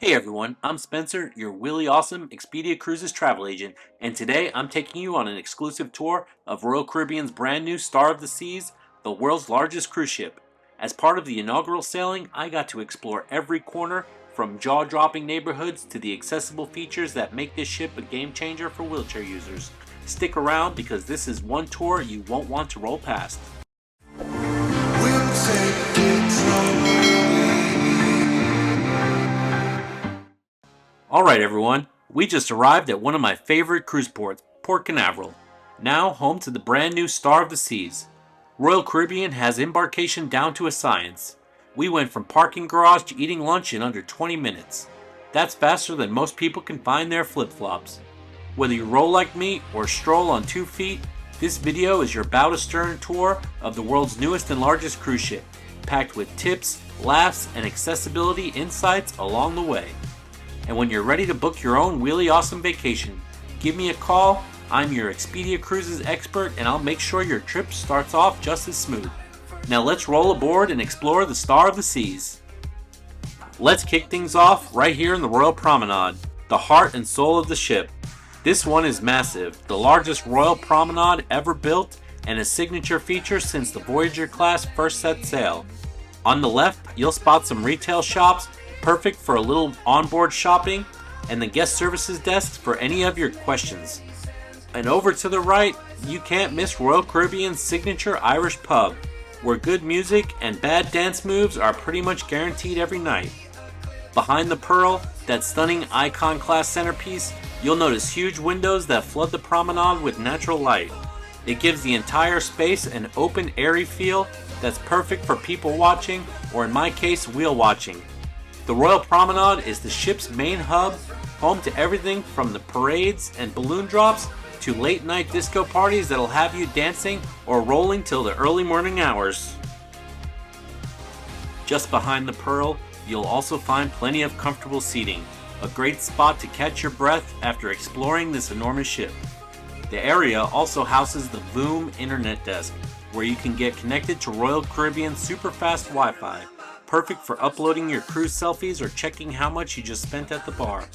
Hey everyone, I'm Spencer, your Wheelie Awesome Expedia Cruises travel agent, and today I'm taking you on an exclusive tour of Royal Caribbean's brand new Star of the Seas, the world's largest cruise ship. As part of the inaugural sailing, I got to explore every corner, from jaw-dropping neighborhoods to the accessible features that make this ship a game changer for wheelchair users. Stick around because this is one tour you won't want to roll past. We'll take it slowly. Alright everyone, we just arrived at one of my favorite cruise ports, Port Canaveral, now home to the brand new Star of the Seas. Royal Caribbean has embarkation down to a science. We went from parking garage to eating lunch in under 20 minutes. That's faster than most people can find their flip-flops. Whether you roll like me or stroll on 2 feet, this video is your bow to stern tour of the world's newest and largest cruise ship, packed with tips, laughs, and accessibility insights along the way. And when you're ready to book your own Wheelie Awesome vacation, give me a call. I'm your Expedia Cruises expert and I'll make sure your trip starts off just as smooth. Now let's roll aboard and explore the Star of the Seas. Let's kick things off right here in the Royal Promenade, the heart and soul of the ship. This one is massive, the largest Royal Promenade ever built and a signature feature since the Voyager class first set sail. On the left, you'll spot some retail shops, perfect for a little onboard shopping, and the guest services desk for any of your questions. And over to the right, you can't miss Royal Caribbean's signature Irish pub, where good music and bad dance moves are pretty much guaranteed every night. Behind the Pearl, that stunning icon class centerpiece, you'll notice huge windows that flood the promenade with natural light. It gives the entire space an open, airy feel that's perfect for people watching, or in my case, wheel watching. The Royal Promenade is the ship's main hub, home to everything from the parades and balloon drops to late night disco parties that'll have you dancing or rolling till the early morning hours. Just behind the Pearl, you'll also find plenty of comfortable seating, a great spot to catch your breath after exploring this enormous ship. The area also houses the Voom Internet Desk, where you can get connected to Royal Caribbean's super fast Wi-Fi, perfect for uploading your cruise selfies or checking how much you just spent at the bar.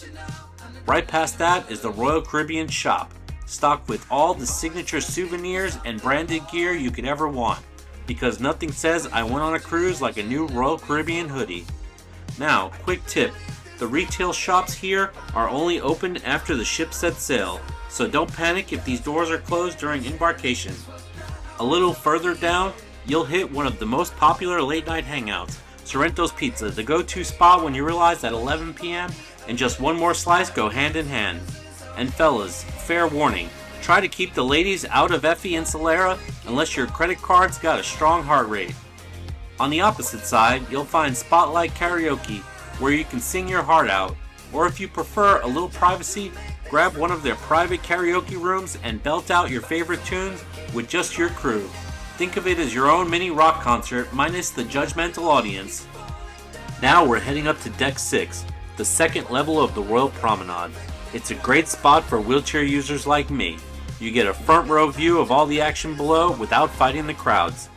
Right past that is the Royal Caribbean shop, stocked with all the signature souvenirs and branded gear you could ever want, because nothing says I went on a cruise like a new Royal Caribbean hoodie. Now, quick tip, the retail shops here are only open after the ship sets sail, so don't panic if these doors are closed during embarkation. A little further down, you'll hit one of the most popular late night hangouts, Sorrento's Pizza, the go-to spot when you realize that 11 p.m. and just one more slice go hand in hand. And fellas, fair warning, try to keep the ladies out of Effie and Solera unless your credit card's got a strong heart rate. On the opposite side, you'll find Spotlight Karaoke, where you can sing your heart out, or if you prefer a little privacy, grab one of their private karaoke rooms and belt out your favorite tunes with just your crew. Think of it as your own mini rock concert minus the judgmental audience. Now we're heading up to Deck 6, the second level of the Royal Promenade. It's a great spot for wheelchair users like me. You get a front row view of all the action below without fighting the crowds.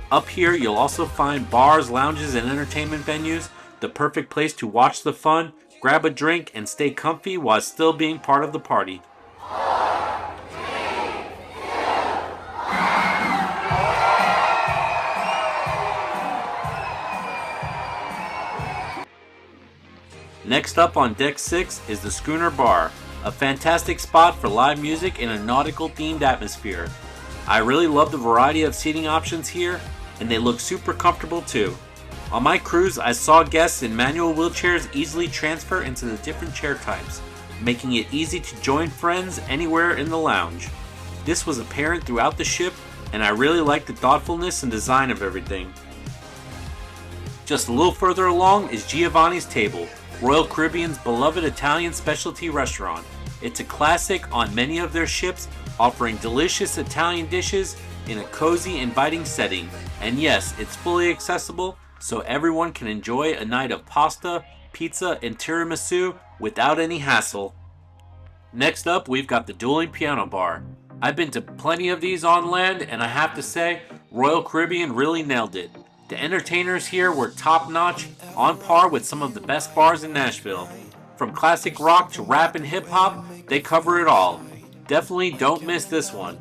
Up here you'll also find bars, lounges, and entertainment venues, the perfect place to watch the fun, grab a drink, and stay comfy while still being part of the party. Next up on Deck 6 is the Schooner Bar, a fantastic spot for live music in a nautical themed atmosphere. I really love the variety of seating options here, and they look super comfortable too. On my cruise, I saw guests in manual wheelchairs easily transfer into the different chair types, making it easy to join friends anywhere in the lounge. This was apparent throughout the ship, and I really liked the thoughtfulness and design of everything. Just a little further along is Giovanni's Table, Royal Caribbean's beloved Italian specialty restaurant. It's a classic on many of their ships, offering delicious Italian dishes in a cozy, inviting setting. And yes, it's fully accessible, so everyone can enjoy a night of pasta, pizza, and tiramisu without any hassle. Next up, we've got the Dueling Piano Bar. I've been to plenty of these on land, and I have to say, Royal Caribbean really nailed it. The entertainers here were top-notch, on par with some of the best bars in Nashville. From classic rock to rap and hip-hop, they cover it all. Definitely don't miss this one.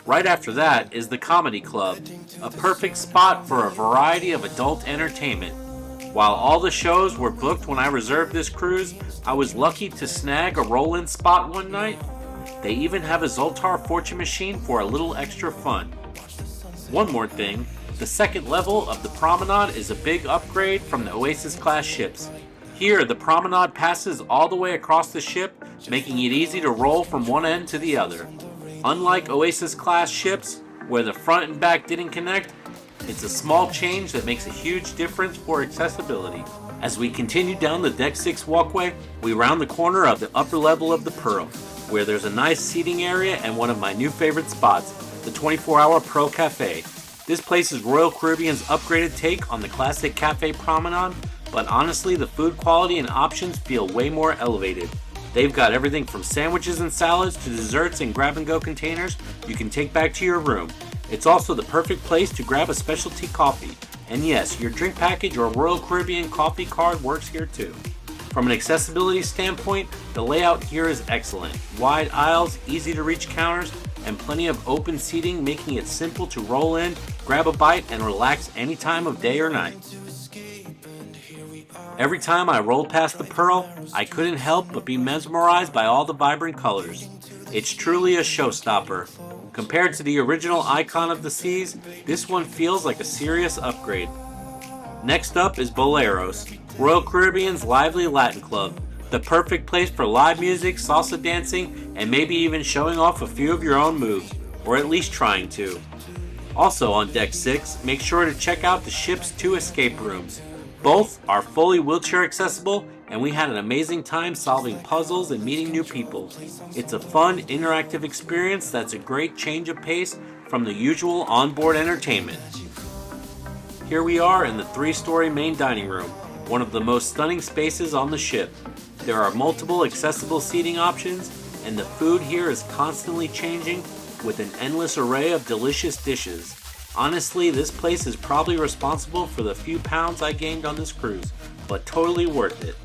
Right after that is the Comedy Club, a perfect spot for a variety of adult entertainment. While all the shows were booked when I reserved this cruise, I was lucky to snag a roll-in spot one night. They even have a Zoltar fortune machine for a little extra fun. One more thing, the second level of the Promenade is a big upgrade from the Oasis class ships. Here, the Promenade passes all the way across the ship, making it easy to roll from one end to the other. Unlike Oasis class ships, where the front and back didn't connect, it's a small change that makes a huge difference for accessibility. As we continue down the Deck 6 walkway, we round the corner of the upper level of the Pearl, where there's a nice seating area and one of my new favorite spots, the 24-hour Pearl Café. This place is Royal Caribbean's upgraded take on the classic Cafe Promenade, but honestly the food quality and options feel way more elevated. They've got everything from sandwiches and salads to desserts and grab-and-go containers you can take back to your room. It's also the perfect place to grab a specialty coffee. And yes, your drink package or Royal Caribbean coffee card works here too. From an accessibility standpoint, the layout here is excellent. Wide aisles, easy to reach counters, and plenty of open seating, making it simple to roll in, grab a bite, and relax any time of day or night. Every time I rolled past the Pearl, I couldn't help but be mesmerized by all the vibrant colors. It's truly a showstopper. Compared to the original icon of the seas, this one feels like a serious upgrade. Next up is Boleros, Royal Caribbean's lively Latin club. The perfect place for live music, salsa dancing, and maybe even showing off a few of your own moves, or at least trying to. Also on Deck 6, make sure to check out the ship's 2 escape rooms. Both are fully wheelchair accessible, and we had an amazing time solving puzzles and meeting new people. It's a fun, interactive experience that's a great change of pace from the usual onboard entertainment. Here we are in the 3-story main dining room, one of the most stunning spaces on the ship. There are multiple accessible seating options, and the food here is constantly changing with an endless array of delicious dishes. Honestly, this place is probably responsible for the few pounds I gained on this cruise, but totally worth it.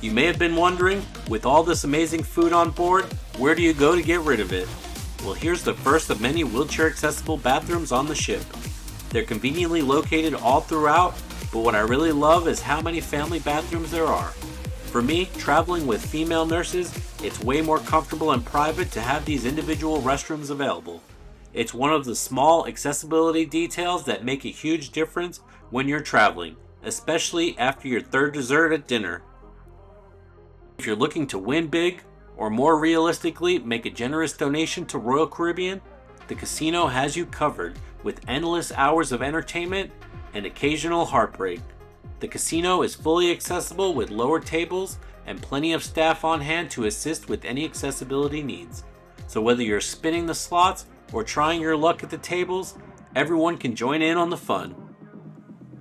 You may have been wondering, with all this amazing food on board, where do you go to get rid of it? Well, here's the first of many wheelchair accessible bathrooms on the ship. They're conveniently located all throughout, but what I really love is how many family bathrooms there are. For me, traveling with female nurses, it's way more comfortable and private to have these individual restrooms available. It's one of the small accessibility details that make a huge difference when you're traveling, especially after your third dessert at dinner. If you're looking to win big, or more realistically, make a generous donation to Royal Caribbean, the casino has you covered with endless hours of entertainment and occasional heartbreak. The casino is fully accessible with lower tables and plenty of staff on hand to assist with any accessibility needs. So whether you're spinning the slots or trying your luck at the tables, everyone can join in on the fun.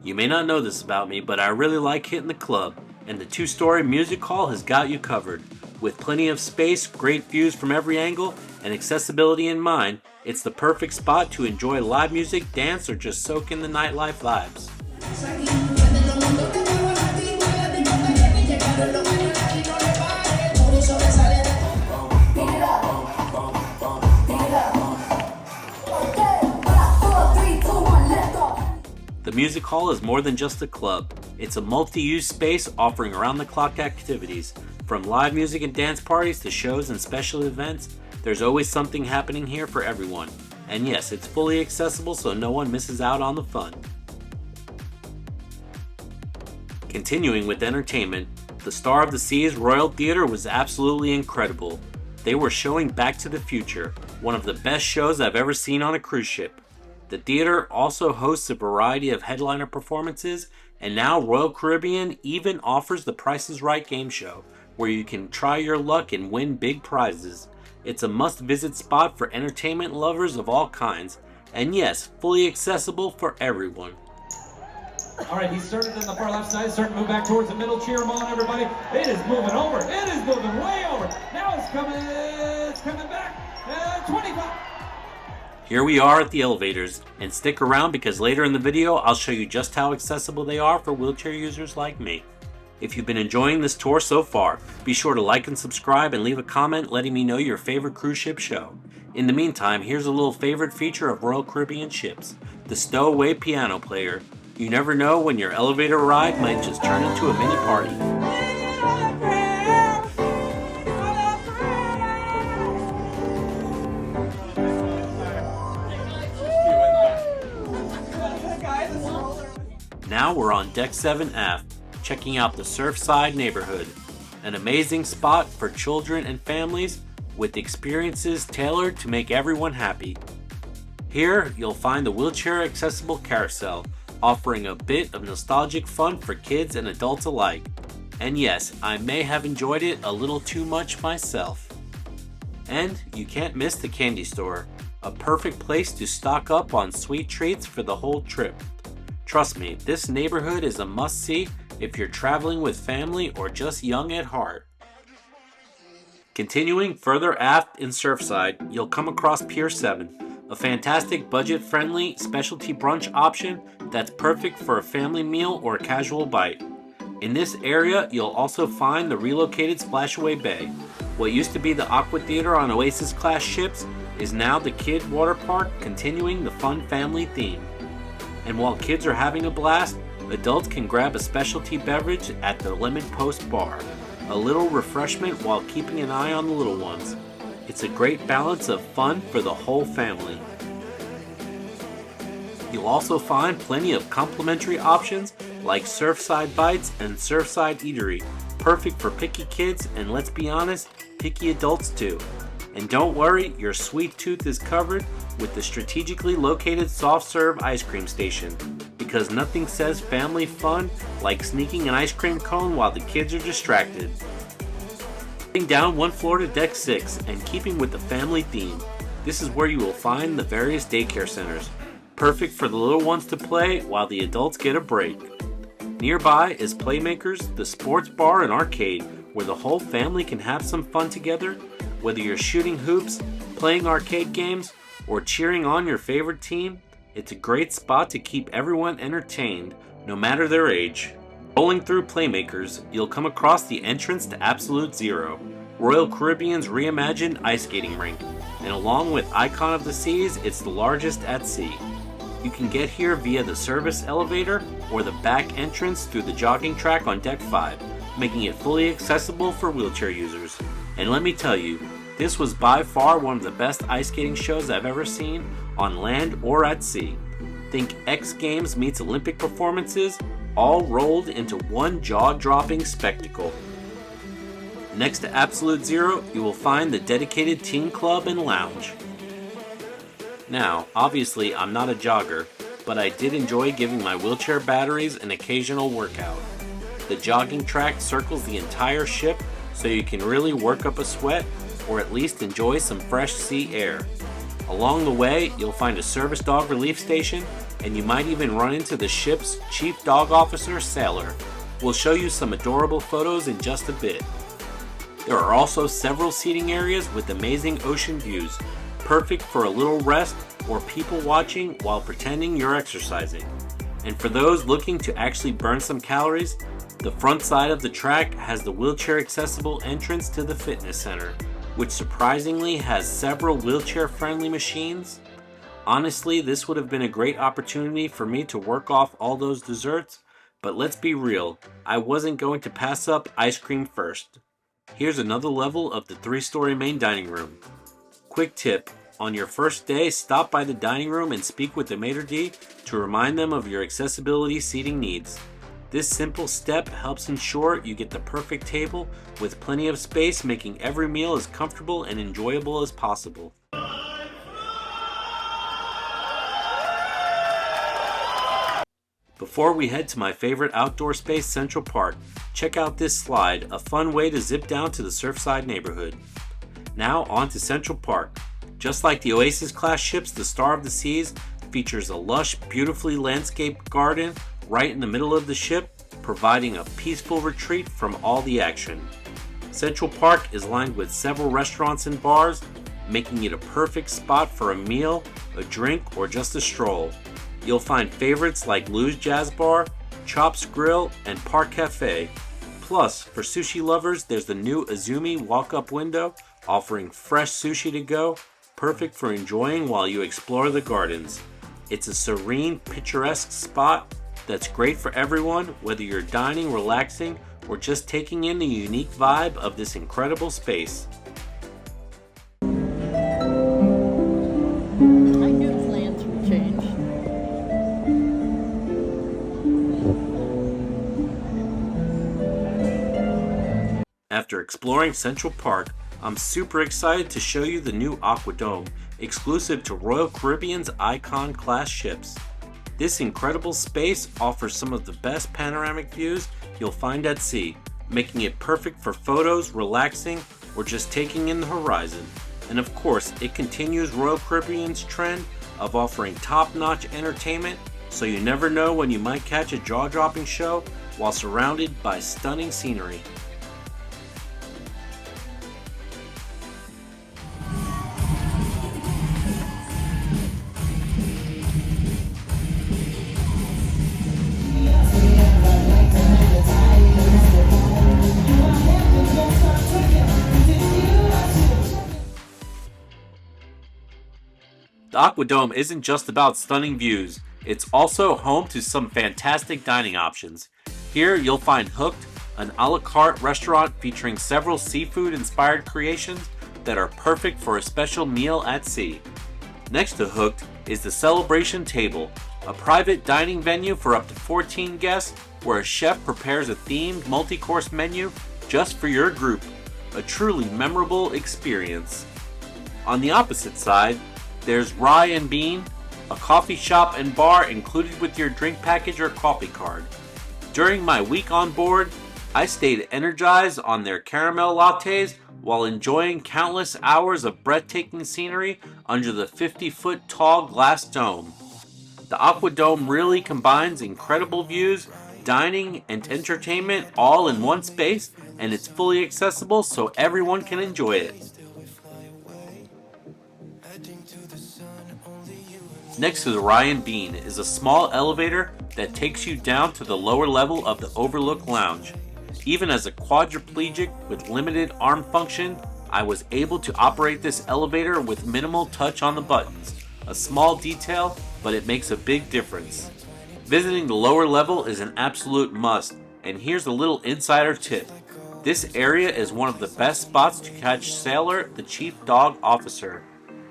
You may not know this about me, but I really like hitting the club, and the 2-story music hall has got you covered. With plenty of space, great views from every angle, and accessibility in mind, it's the perfect spot to enjoy live music, dance, or just soak in the nightlife vibes. The music hall is more than just a club. It's a multi-use space offering around-the-clock activities. From live music and dance parties to shows and special events, there's always something happening here for everyone. And yes, it's fully accessible so no one misses out on the fun. Continuing with entertainment, the Star of the Seas Royal Theatre was absolutely incredible. They were showing Back to the Future, one of the best shows I've ever seen on a cruise ship. The theater also hosts a variety of headliner performances, and now Royal Caribbean even offers the Price is Right game show, where you can try your luck and win big prizes. It's a must-visit spot for entertainment lovers of all kinds, and yes, fully accessible for everyone. All right, he started in the far left side, starting to move back towards the middle. Cheer him on, everybody. It is moving over. It is moving way over. Now it's coming back. 25. Here we are at the elevators, and stick around because later in the video I'll show you just how accessible they are for wheelchair users like me. If you've been enjoying this tour so far, be sure to like and subscribe and leave a comment letting me know your favorite cruise ship show. In the meantime, here's a little favorite feature of Royal Caribbean ships, the stowaway piano player. You never know when your elevator ride might just turn into a mini party. Now we're on Deck 7 aft, checking out the Surfside neighborhood, an amazing spot for children and families with experiences tailored to make everyone happy. Here you'll find the wheelchair accessible carousel, offering a bit of nostalgic fun for kids and adults alike. And yes, I may have enjoyed it a little too much myself. And you can't miss the candy store, a perfect place to stock up on sweet treats for the whole trip. Trust me, this neighborhood is a must-see if you're traveling with family or just young at heart. Continuing further aft in Surfside, you'll come across Pier 7, a fantastic budget-friendly specialty brunch option that's perfect for a family meal or a casual bite. In this area, you'll also find the relocated Splashaway Bay. What used to be the Aqua Theater on Oasis-class ships is now the Kid Water Park, continuing the fun family theme. And while kids are having a blast, adults can grab a specialty beverage at the Lemon Post Bar, a little refreshment while keeping an eye on the little ones. It's a great balance of fun for the whole family. You'll also find plenty of complimentary options like Surfside Bites and Surfside Eatery, perfect for picky kids and, let's be honest, picky adults too. And don't worry, your sweet tooth is covered with the strategically located soft serve ice cream station, because nothing says family fun like sneaking an ice cream cone while the kids are distracted. Heading down one floor to Deck 6 and keeping with the family theme, this is where you will find the various daycare centers, perfect for the little ones to play while the adults get a break. Nearby is Playmakers, the sports bar and arcade, where the whole family can have some fun together. Whether you're shooting hoops, playing arcade games, or cheering on your favorite team, it's a great spot to keep everyone entertained, no matter their age. Rolling through Playmakers, you'll come across the entrance to Absolute Zero, Royal Caribbean's reimagined ice skating rink, and along with Icon of the Seas, it's the largest at sea. You can get here via the service elevator or the back entrance through the jogging track on Deck 5, making it fully accessible for wheelchair users. And let me tell you, this was by far one of the best ice skating shows I've ever seen, on land or at sea. Think X Games meets Olympic performances, all rolled into one jaw-dropping spectacle. Next to Absolute Zero, you will find the dedicated teen club and lounge. Now, obviously I'm not a jogger, but I did enjoy giving my wheelchair batteries an occasional workout. The jogging track circles the entire ship, so you can really work up a sweat or at least enjoy some fresh sea air. Along the way, you'll find a service dog relief station, and you might even run into the ship's chief dog officer, Sailor. We'll show you some adorable photos in just a bit. There are also several seating areas with amazing ocean views, perfect for a little rest or people watching while pretending you're exercising. And for those looking to actually burn some calories, the front side of the track has the wheelchair accessible entrance to the fitness center, which surprisingly has several wheelchair friendly machines. Honestly, this would have been a great opportunity for me to work off all those desserts, but let's be real, I wasn't going to pass up ice cream first. Here's another level of the 3-story main dining room. Quick tip, on your first day, stop by the dining room and speak with the maitre d' to remind them of your accessibility seating needs. This simple step helps ensure you get the perfect table with plenty of space, making every meal as comfortable and enjoyable as possible. Before we head to my favorite outdoor space, Central Park, check out this slide, a fun way to zip down to the Surfside neighborhood. Now on to Central Park. Just like the Oasis class ships, the Star of the Seas features a lush, beautifully landscaped garden right in the middle of the ship, providing a peaceful retreat from all the action. Central Park is lined with several restaurants and bars, making it a perfect spot for a meal, a drink, or just a stroll. You'll find favorites like Lou's Jazz Bar, Chops Grill, and Park Cafe. Plus, for sushi lovers, there's the new Azumi walk-up window offering fresh sushi to go, perfect for enjoying while you explore the gardens. It's a serene, picturesque spot that's great for everyone, whether you're dining, relaxing, or just taking in the unique vibe of this incredible space. I knew plans would change. After exploring Central Park, I'm super excited to show you the new AquaDome, exclusive to Royal Caribbean's Icon class ships. This incredible space offers some of the best panoramic views you'll find at sea, making it perfect for photos, relaxing, or just taking in the horizon. And of course, it continues Royal Caribbean's trend of offering top-notch entertainment, so you never know when you might catch a jaw-dropping show while surrounded by stunning scenery. The AquaDome isn't just about stunning views, it's also home to some fantastic dining options. Here you'll find Hooked, an a la carte restaurant featuring several seafood-inspired creations that are perfect for a special meal at sea. Next to Hooked is the Celebration Table, a private dining venue for up to 14 guests where a chef prepares a themed multi-course menu just for your group. A truly memorable experience. On the opposite side, there's Rye and Bean, a coffee shop and bar included with your drink package or coffee card. During my week on board, I stayed energized on their caramel lattes while enjoying countless hours of breathtaking scenery under the 50-foot tall glass dome. The AquaDome really combines incredible views, dining, and entertainment all in one space, and it's fully accessible so everyone can enjoy it. Next to the Rye and Bean is a small elevator that takes you down to the lower level of the Overlook Lounge. Even as a quadriplegic with limited arm function, I was able to operate this elevator with minimal touch on the buttons. A small detail, but it makes a big difference. Visiting the lower level is an absolute must, and here's a little insider tip. This area is one of the best spots to catch Sailor, the chief dog officer.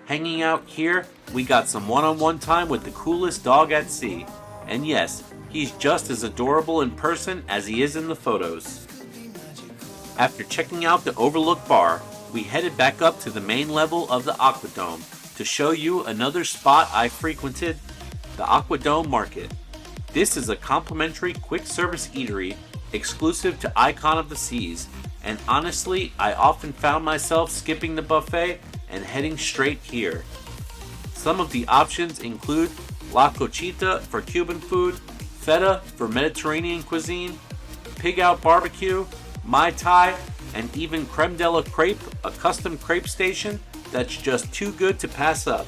Hanging out here, we got some one-on-one time with the coolest dog at sea. And yes, he's just as adorable in person as he is in the photos. After checking out the Overlook Bar, we headed back up to the main level of the AquaDome to show you another spot I frequented, the AquaDome Market. This is a complimentary quick service eatery exclusive to Icon of the Seas, and honestly, I often found myself skipping the buffet and heading straight here. Some of the options include La Cochita for Cuban food, Feta for Mediterranean cuisine, Pig Out Barbecue, Mai Tai, and even Creme de la Crepe, a custom crepe station that's just too good to pass up.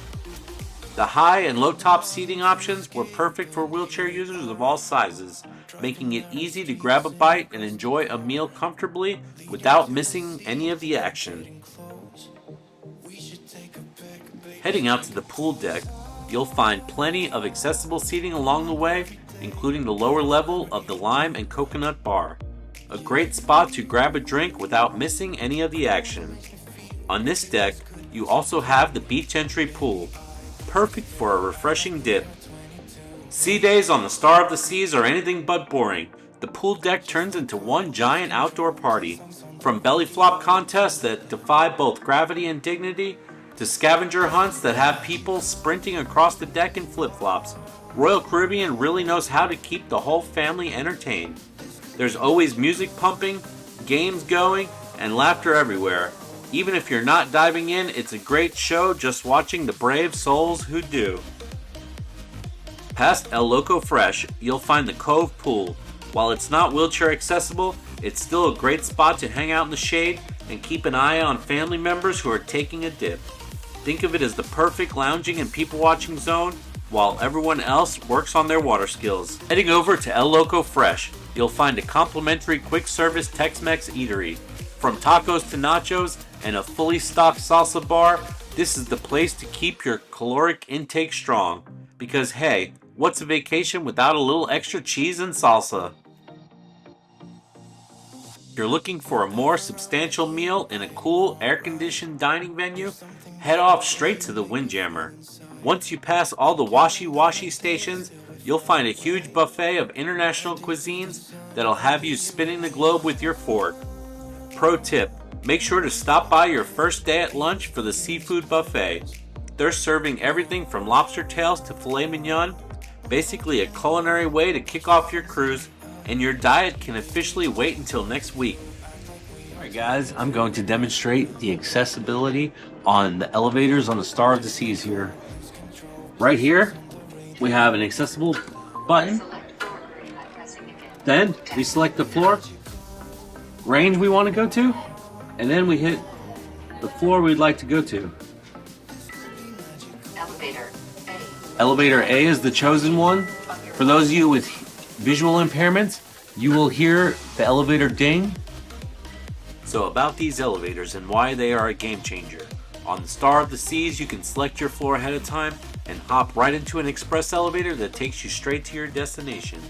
The high and low top seating options were perfect for wheelchair users of all sizes, making it easy to grab a bite and enjoy a meal comfortably without missing any of the action. Heading out to the pool deck, you'll find plenty of accessible seating along the way, including the lower level of the Lime and Coconut Bar. A great spot to grab a drink without missing any of the action. On this deck, you also have the beach entry pool, perfect for a refreshing dip. Sea days on the Star of the Seas are anything but boring. The pool deck turns into one giant outdoor party. From belly flop contests that defy both gravity and dignity, to scavenger hunts that have people sprinting across the deck in flip-flops, Royal Caribbean really knows how to keep the whole family entertained. There's always music pumping, games going, and laughter everywhere. Even if you're not diving in, it's a great show just watching the brave souls who do. Past El Loco Fresh, you'll find the Cove Pool. While it's not wheelchair accessible, it's still a great spot to hang out in the shade and keep an eye on family members who are taking a dip. Think of it as the perfect lounging and people watching zone while everyone else works on their water skills. Heading over to El Loco Fresh, you'll find a complimentary quick service Tex-Mex eatery. From tacos to nachos and a fully stocked salsa bar, this is the place to keep your caloric intake strong. Because hey, what's a vacation without a little extra cheese and salsa? If you're looking for a more substantial meal in a cool, air-conditioned dining venue, head off straight to the Windjammer. Once you pass all the washy-washy stations, you'll find a huge buffet of international cuisines that'll have you spinning the globe with your fork. Pro tip, make sure to stop by your first day at lunch for the seafood buffet. They're serving everything from lobster tails to filet mignon, basically a culinary way to kick off your cruise, and your diet can officially wait until next week. Alright guys, I'm going to demonstrate the accessibility on the elevators on the Star of the Seas here. Right here, we have an accessible button. Then we select the floor, range we want to go to, and then we hit the floor we'd like to go to. Elevator A is the chosen one. For those of you with visual impairments, you will hear the elevator ding. So about these elevators and why they are a game changer. On the Star of the Seas, you can select your floor ahead of time and hop right into an express elevator that takes you straight to your destination.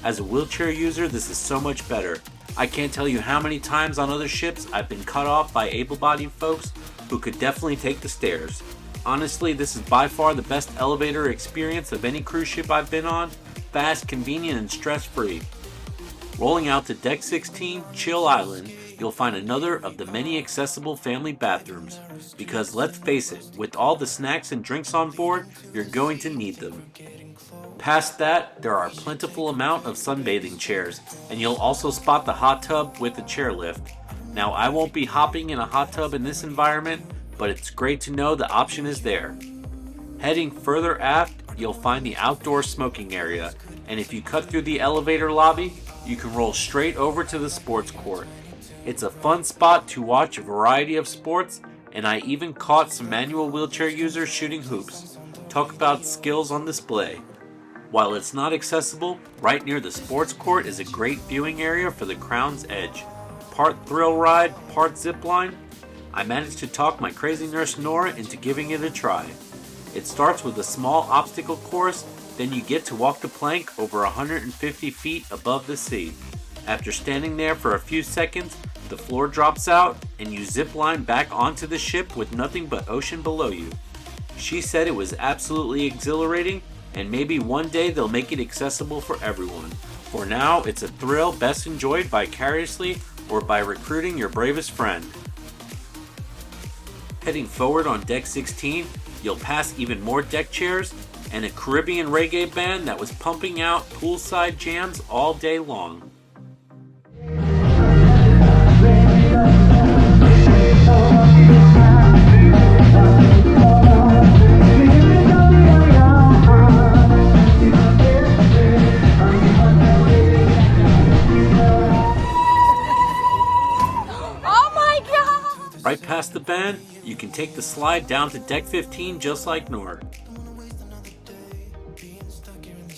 As a wheelchair user, this is so much better. I can't tell you how many times on other ships I've been cut off by able-bodied folks who could definitely take the stairs. Honestly, this is by far the best elevator experience of any cruise ship I've been on. Fast, convenient, and stress-free. Rolling out to Deck 16, Chill Island, you'll find another of the many accessible family bathrooms. Because let's face it, with all the snacks and drinks on board, you're going to need them. Past that, there are a plentiful amount of sunbathing chairs, and you'll also spot the hot tub with the chairlift. Now, I won't be hopping in a hot tub in this environment, but it's great to know the option is there. Heading further aft, you'll find the outdoor smoking area, and if you cut through the elevator lobby, you can roll straight over to the sports court. It's a fun spot to watch a variety of sports, and I even caught some manual wheelchair users shooting hoops. Talk about skills on display. While it's not accessible, right near the sports court is a great viewing area for the Crown's Edge. Part thrill ride, part zip line. I managed to talk my crazy nurse Nora into giving it a try. It starts with a small obstacle course, then you get to walk the plank over 150 feet above the sea. After standing there for a few seconds, the floor drops out and you zip line back onto the ship with nothing but ocean below you. She said it was absolutely exhilarating, and maybe one day they'll make it accessible for everyone. For now, it's a thrill best enjoyed vicariously or by recruiting your bravest friend. Heading forward on Deck 16, you'll pass even more deck chairs and a Caribbean reggae band that was pumping out poolside jams all day long. Right past the band, you can take the slide down to Deck 15 just like Nora.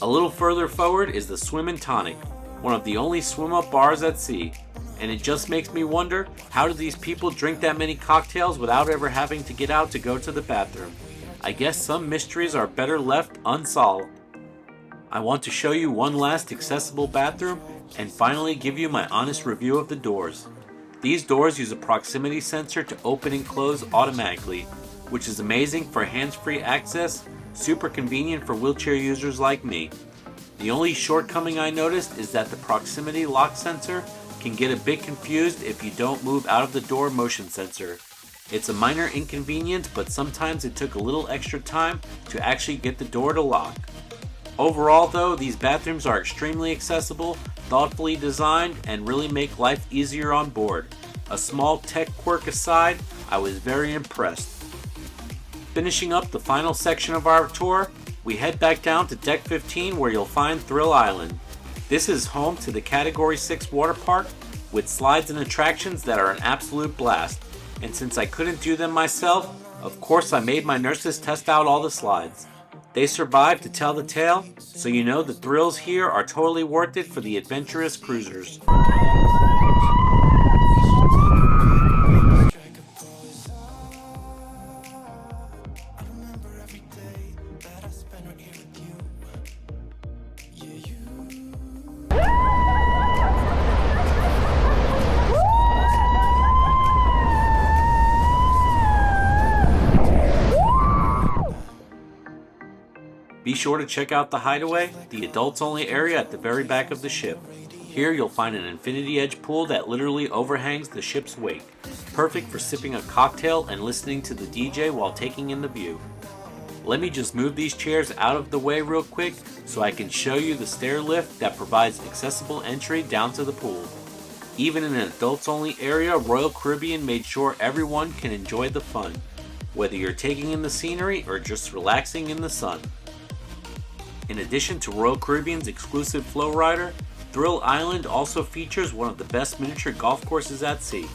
A little further forward is the Swim and Tonic, one of the only swim-up bars at sea. And it just makes me wonder, how do these people drink that many cocktails without ever having to get out to go to the bathroom? I guess some mysteries are better left unsolved. I want to show you one last accessible bathroom and finally give you my honest review of the doors. These doors use a proximity sensor to open and close automatically, which is amazing for hands-free access, super convenient for wheelchair users like me. The only shortcoming I noticed is that the proximity lock sensor can get a bit confused if you don't move out of the door motion sensor. It's a minor inconvenience, but sometimes it took a little extra time to actually get the door to lock. Overall though, these bathrooms are extremely accessible, thoughtfully designed, and really make life easier on board. A small tech quirk aside, I was very impressed. Finishing up the final section of our tour, we head back down to Deck 15 where you'll find Thrill Island. This is home to the Category 6 water park with slides and attractions that are an absolute blast. And since I couldn't do them myself, Of course, I made my nurses test out all the slides. They survived to tell the tale, so you know the thrills here are totally worth it for the adventurous cruisers. Be sure to check out the Hideaway, the adults-only area at the very back of the ship. Here you'll find an infinity edge pool that literally overhangs the ship's wake, perfect for sipping a cocktail and listening to the DJ while taking in the view. Let me just move these chairs out of the way real quick so I can show you the stair lift that provides accessible entry down to the pool. Even in an adults-only area, Royal Caribbean made sure everyone can enjoy the fun, whether you're taking in the scenery or just relaxing in the sun. In addition to Royal Caribbean's exclusive flow rider, Thrill Island also features one of the best miniature golf courses at sea.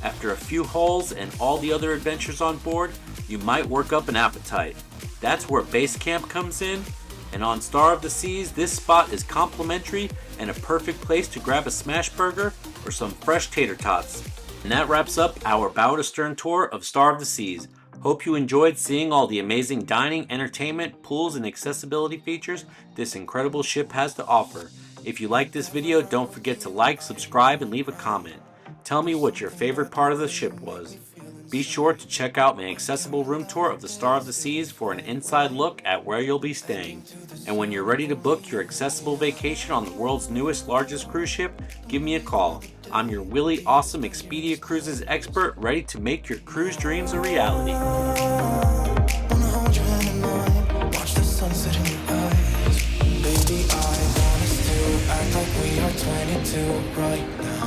After a few holes and all the other adventures on board, you might work up an appetite. That's where base camp comes in, and on Star of the Seas, this spot is complimentary and a perfect place to grab a smash burger or some fresh tater tots. And that wraps up our bow to stern tour of Star of the Seas. Hope you enjoyed seeing all the amazing dining, entertainment, pools, and accessibility features this incredible ship has to offer. If you liked this video, don't forget to like, subscribe, and leave a comment. Tell me what your favorite part of the ship was. Be sure to check out my accessible room tour of the Star of the Seas for an inside look at where you'll be staying. And when you're ready to book your accessible vacation on the world's newest, largest cruise ship, give me a call. I'm your Wheelie Awesome Expedia Cruises expert, ready to make your cruise dreams a reality. Wanna hold your hand in mine, watch the sunset in your eyes. Baby, I want us to act like we are 22 right now.